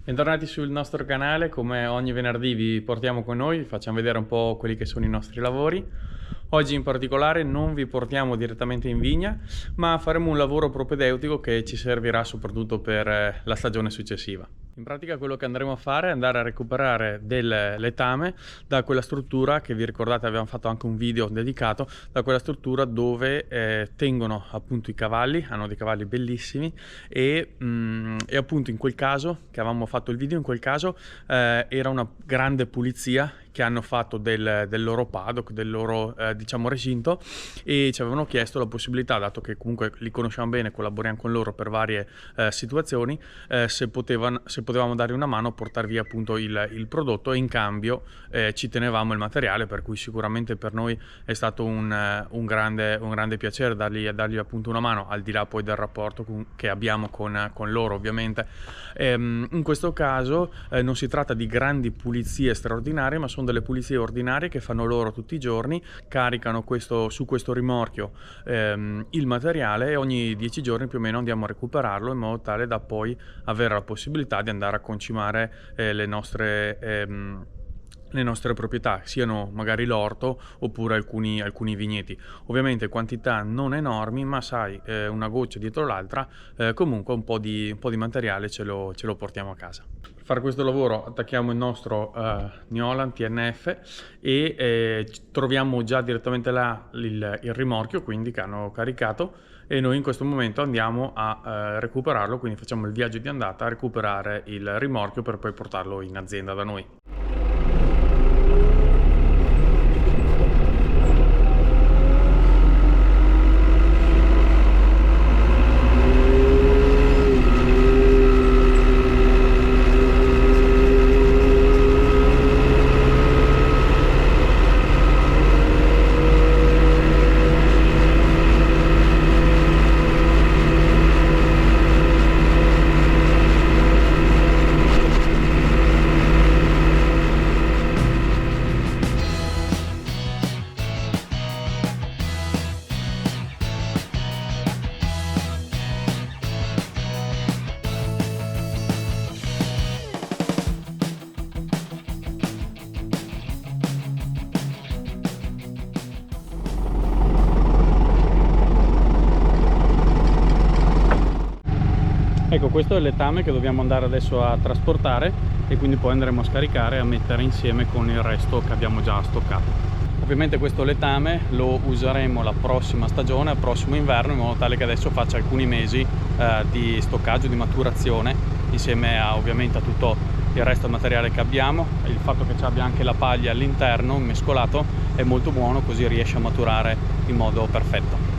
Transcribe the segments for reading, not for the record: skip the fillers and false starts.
Bentornati sul nostro canale, come ogni venerdì vi portiamo con noi, vi facciamo vedere un po' quelli che sono i nostri lavori. Oggi in particolare non vi portiamo direttamente in vigna, ma faremo un lavoro propedeutico che ci servirà soprattutto per la stagione successiva. In pratica quello che andremo a fare è andare a recuperare del letame da quella struttura che vi ricordate abbiamo fatto anche un video dedicato, da quella struttura dove tengono appunto i cavalli, hanno dei cavalli bellissimi e appunto in quel caso che avevamo fatto il video, in quel caso era una grande pulizia che hanno fatto del loro paddock, del loro diciamo recinto, e ci avevano chiesto la possibilità, dato che comunque li conosciamo bene, collaboriamo con loro per varie situazioni, se potevamo dare una mano a portare via appunto il prodotto, e in cambio ci tenevamo il materiale, per cui sicuramente per noi è stato un grande piacere dargli appunto una mano, al di là poi del rapporto che abbiamo con loro ovviamente. In questo caso non si tratta di grandi pulizie straordinarie, ma sono delle pulizie ordinarie che fanno loro tutti i giorni, caricano su questo rimorchio il materiale, e ogni 10 giorni più o meno andiamo a recuperarlo, in modo tale da poi avere la possibilità di andare a concimare le nostre proprietà, siano magari l'orto oppure alcuni vigneti. Ovviamente quantità non enormi, ma sai, una goccia dietro l'altra, comunque un po' di materiale ce lo portiamo a casa. Per fare questo lavoro attacchiamo il nostro Neolan TNF e troviamo già direttamente là il rimorchio, quindi che hanno caricato, e noi in questo momento andiamo a recuperarlo, quindi facciamo il viaggio di andata a recuperare il rimorchio per poi portarlo in azienda da noi. Ecco, questo è il letame che dobbiamo andare adesso a trasportare, e quindi poi andremo a scaricare e a mettere insieme con il resto che abbiamo già stoccato. Ovviamente questo letame lo useremo la prossima stagione, al prossimo inverno, in modo tale che adesso faccia alcuni mesi di stoccaggio, di maturazione, insieme ovviamente a tutto il resto del materiale che abbiamo. Il fatto che ci abbia anche la paglia all'interno mescolato è molto buono, così riesce a maturare in modo perfetto.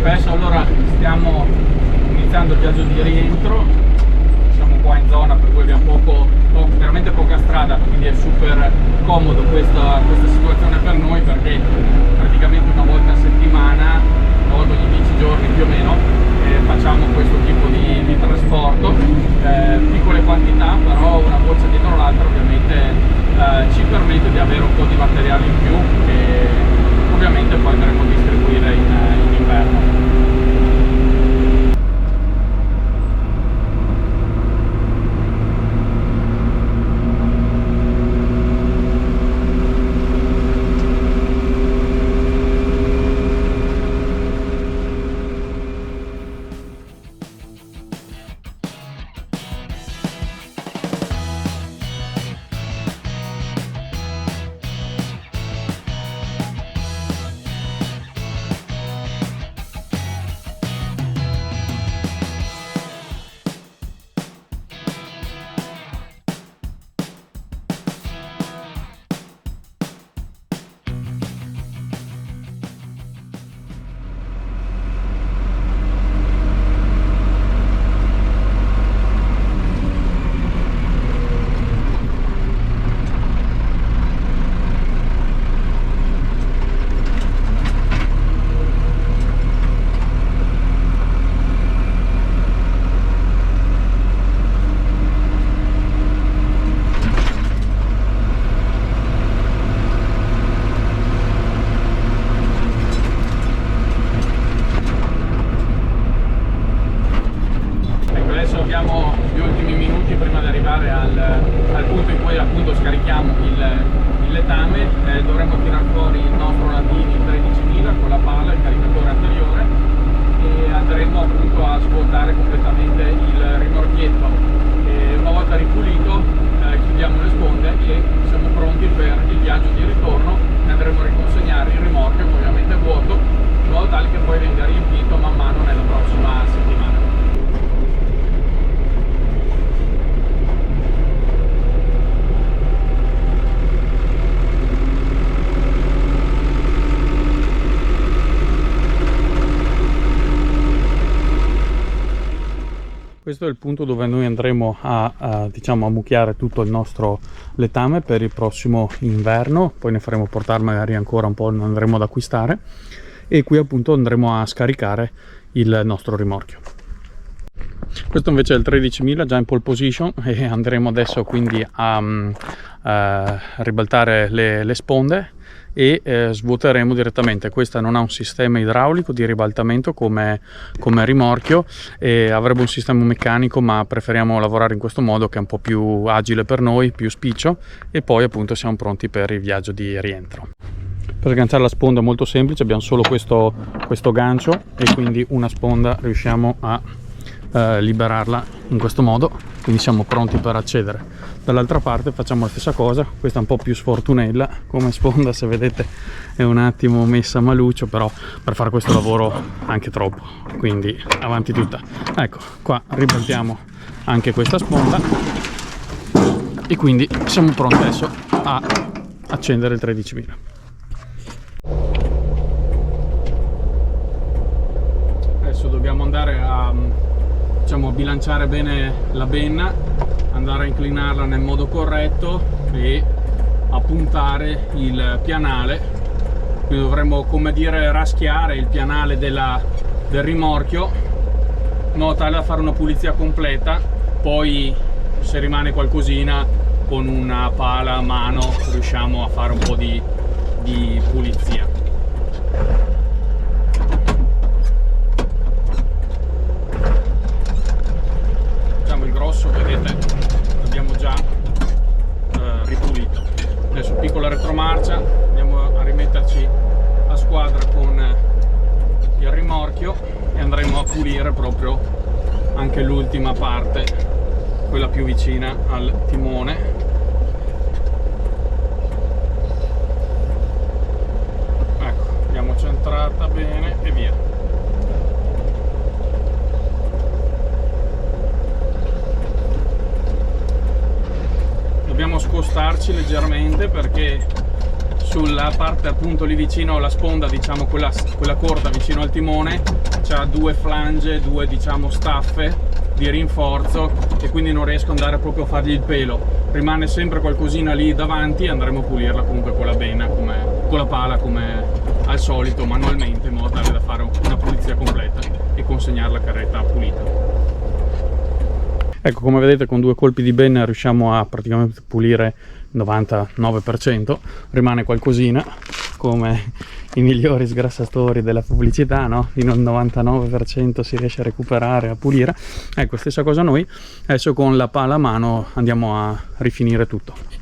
Adesso allora stiamo iniziando il viaggio di rientro, siamo qua in zona per cui abbiamo veramente poca strada, quindi è super comodo questa situazione per noi, perché praticamente una volta a settimana, una volta ogni 10 giorni più o meno, facciamo questo tipo di trasporto, piccole quantità, però una goccia dietro l'altra ovviamente ci permette di avere un po' di materiale in più, che ovviamente poi andremo a distribuire in inverno. appunto scarichiamo il letame, dovremo tirar fuori il nostro Landini 13.000 con la pala, il caricatore anteriore, e andremo appunto a svuotare completamente il rimorchietto. E una volta ripulito chiudiamo le sponde e siamo pronti per il viaggio di ritorno, e andremo a riconsegnare il rimorchio, che ovviamente è vuoto, in modo tale che poi venga riempito man mano nella prossima settimana. Questo è il punto dove noi andremo a mucchiare tutto il nostro letame per il prossimo inverno, poi ne faremo portare magari ancora un po', ne andremo ad acquistare, e qui appunto andremo a scaricare il nostro rimorchio. Questo invece è il 13.000 già in pole position, e andremo adesso quindi a ribaltare le sponde e svuoteremo direttamente. Questa non ha un sistema idraulico di ribaltamento come rimorchio, e avrebbe un sistema meccanico, ma preferiamo lavorare in questo modo, che è un po' più agile per noi, più spiccio, e poi appunto siamo pronti per il viaggio di rientro. Per sganciare la sponda è molto semplice, abbiamo solo questo gancio, e quindi una sponda riusciamo a liberarla in questo modo, quindi siamo pronti per accedere. Dall'altra parte facciamo la stessa cosa, questa è un po' più sfortunella come sponda, se vedete è un attimo messa a maluccio, però per fare questo lavoro anche troppo, quindi avanti tutta. Ecco qua, ribaltiamo anche questa sponda, e quindi siamo pronti adesso a accendere il 13.000. Adesso dobbiamo andare a bilanciare bene la benna, andare a inclinarla nel modo corretto e a puntare il pianale. Quindi dovremmo, come dire, raschiare il pianale del rimorchio, in modo tale da fare una pulizia completa. Poi, se rimane qualcosina, con una pala a mano riusciamo a fare un po' di pulizia. Vedete, l'abbiamo già ripulito. Adesso piccola retromarcia, andiamo a rimetterci a squadra con il rimorchio e andremo a pulire proprio anche l'ultima parte, quella più vicina al timone. Ecco, abbiamo centrata bene e via. Dobbiamo scostarci leggermente, perché sulla parte appunto lì vicino alla sponda, diciamo quella corta vicino al timone, c'ha due flange, due staffe di rinforzo, e quindi non riesco ad andare proprio a fargli il pelo. Rimane sempre qualcosina lì davanti, e andremo a pulirla comunque con la benna, con la pala, come al solito, manualmente, in modo tale da fare una pulizia completa e consegnare la carretta pulita. Ecco, come vedete, con due colpi di benna riusciamo a praticamente pulire il 99%, rimane qualcosina, come i migliori sgrassatori della pubblicità, no? Fino al 99% si riesce a recuperare, a pulire. Ecco, stessa cosa noi, adesso con la pala a mano andiamo a rifinire tutto.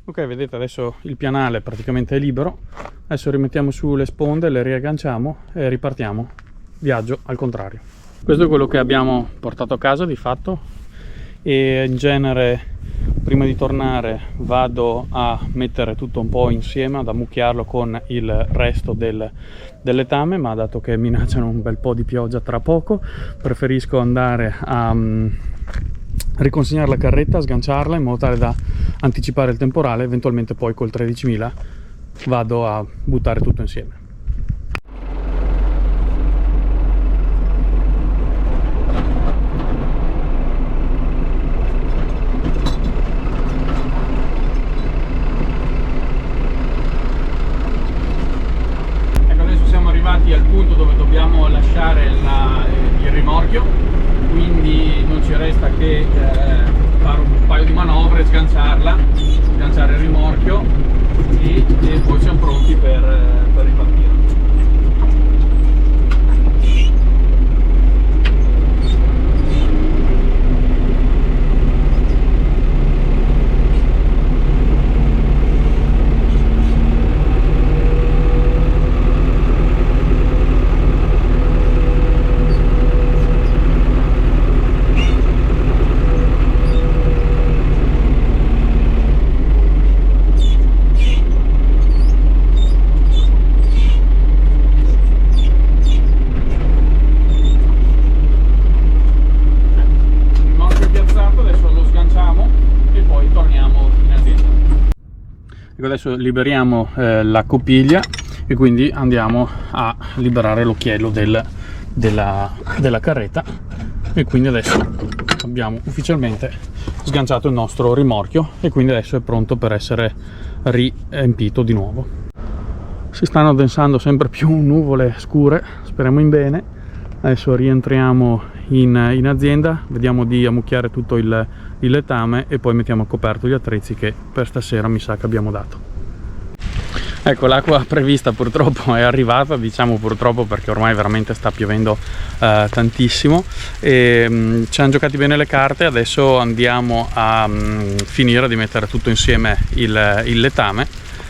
Ok, vedete, adesso il pianale praticamente è libero. Adesso rimettiamo su le sponde, le riagganciamo e ripartiamo. Viaggio al contrario. Questo è quello che abbiamo portato a casa di fatto, e in genere prima di tornare vado a mettere tutto un po' insieme, ad ammucchiarlo con il resto del letame, ma dato che minacciano un bel po' di pioggia tra poco, preferisco andare a riconsegnare la carretta, sganciarla in modo tale da anticipare il temporale. Eventualmente poi col 13.000 vado a buttare tutto insieme. Ecco, adesso siamo arrivati al punto dove dobbiamo lasciare il rimorchio, quindi non ci resta che fare un paio di manovre, sganciare il rimorchio e poi siamo pronti per ripartire. Adesso liberiamo la copiglia e quindi andiamo a liberare l'occhiello della carretta, e quindi adesso abbiamo ufficialmente sganciato il nostro rimorchio e quindi adesso è pronto per essere riempito di nuovo. Si stanno addensando sempre più nuvole scure, speriamo in bene. Adesso rientriamo in azienda, vediamo di ammucchiare tutto il letame e poi mettiamo a coperto gli attrezzi che per stasera mi sa che abbiamo dato. Ecco, l'acqua prevista purtroppo è arrivata, diciamo purtroppo perché ormai veramente sta piovendo tantissimo, e ci hanno giocati bene le carte. Adesso andiamo a finire di mettere tutto insieme il letame,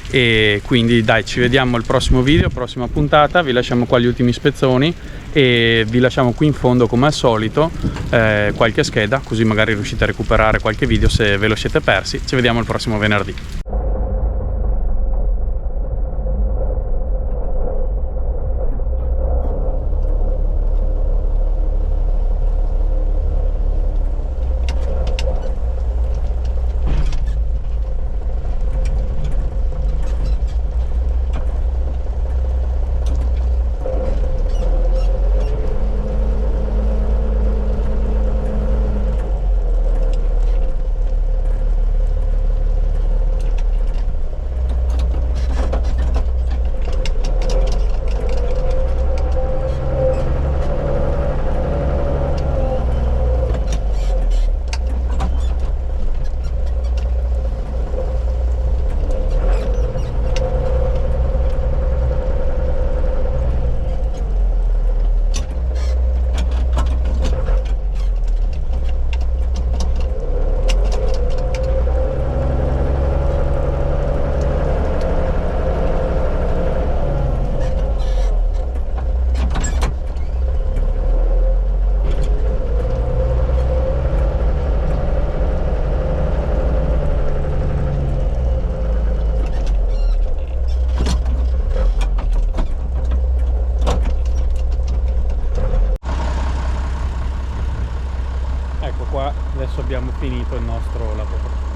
e quindi dai, ci vediamo al prossimo video, prossima puntata. Vi lasciamo qua gli ultimi spezzoni e vi lasciamo qui in fondo come al solito qualche scheda, così magari riuscite a recuperare qualche video se ve lo siete persi. Ci vediamo il prossimo venerdì. Ecco qua, adesso abbiamo finito il nostro lavoro.